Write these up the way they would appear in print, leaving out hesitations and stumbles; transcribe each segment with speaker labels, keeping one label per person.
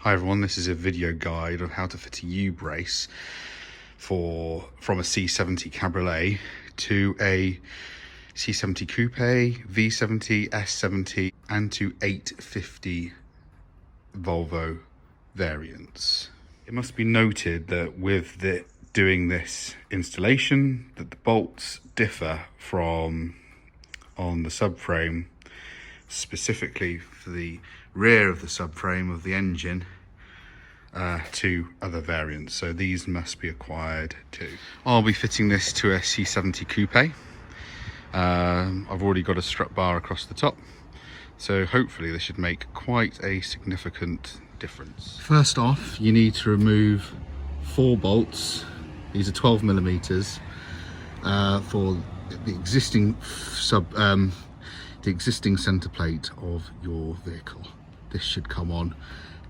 Speaker 1: Hi everyone, this is a video guide on how to fit a U-brace from a C70 Cabriolet to a C70 Coupe, V70, S70 and to 850 Volvo variants. It must be noted that with doing this installation that the bolts differ from on the subframe, specifically for the rear of the subframe of the engine to other variants, so these must be acquired too. I'll be fitting this to a C70 Coupe. I've already got a strut bar across the top, so hopefully this should make quite a significant difference. First off, you need to remove 4 bolts. These are 12 millimeters for the existing center plate of your vehicle. This should come on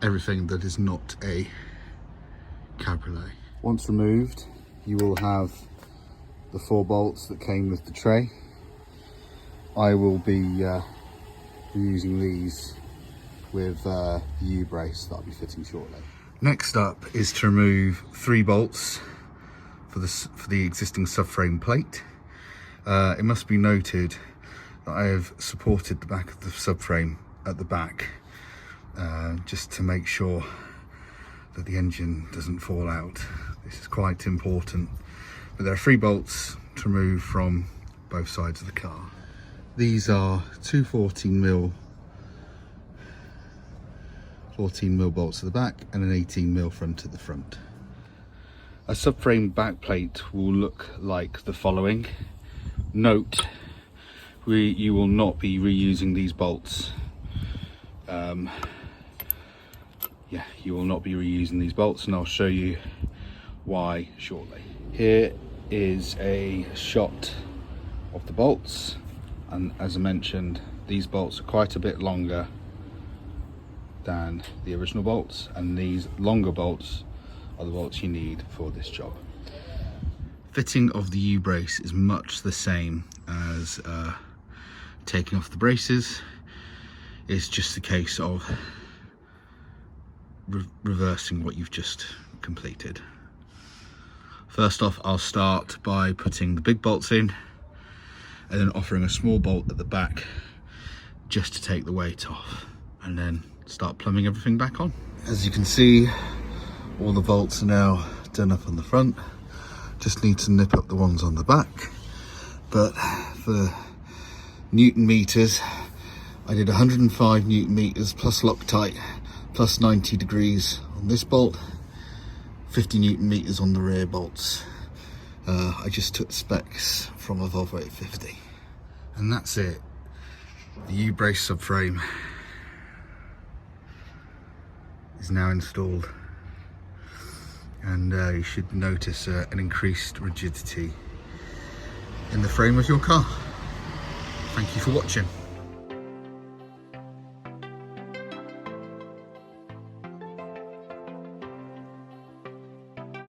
Speaker 1: everything that is not a Cabriolet. Once removed, you will have the 4 bolts that came with the tray. I will be using these with the U-brace that I'll be fitting shortly. Next up is to remove 3 bolts for the existing subframe plate. It must be noted that I have supported the back of the subframe at the back just to make sure that the engine doesn't fall out. This is quite important. But there are 3 bolts to remove from both sides of the car. These are 2 14 mil bolts at the back and an 18 mil front at the front. A subframe back plate will look like the following. Note, you will not be reusing these bolts. You will not be reusing these bolts, and I'll show you why shortly. Here is a shot of the bolts, and as I mentioned, these bolts are quite a bit longer than the original bolts, and these longer bolts are the bolts you need for this job. Fitting of the U-brace is much the same as taking off the braces. It's just a case of reversing what you've just completed. First off, I'll start by putting the big bolts in and then offering a small bolt at the back just to take the weight off, and then start plumbing everything back on. As you can see, all the bolts are now done up on the front. Just need to nip up the ones on the back. But for Newton meters, I did 105 Newton meters plus Loctite plus 90 degrees on this bolt, 50 Newton meters on the rear bolts. I just took specs from a Volvo 850. And that's it. The U-brace subframe is now installed, and you should notice an increased rigidity in the frame of your car. Thank you for watching.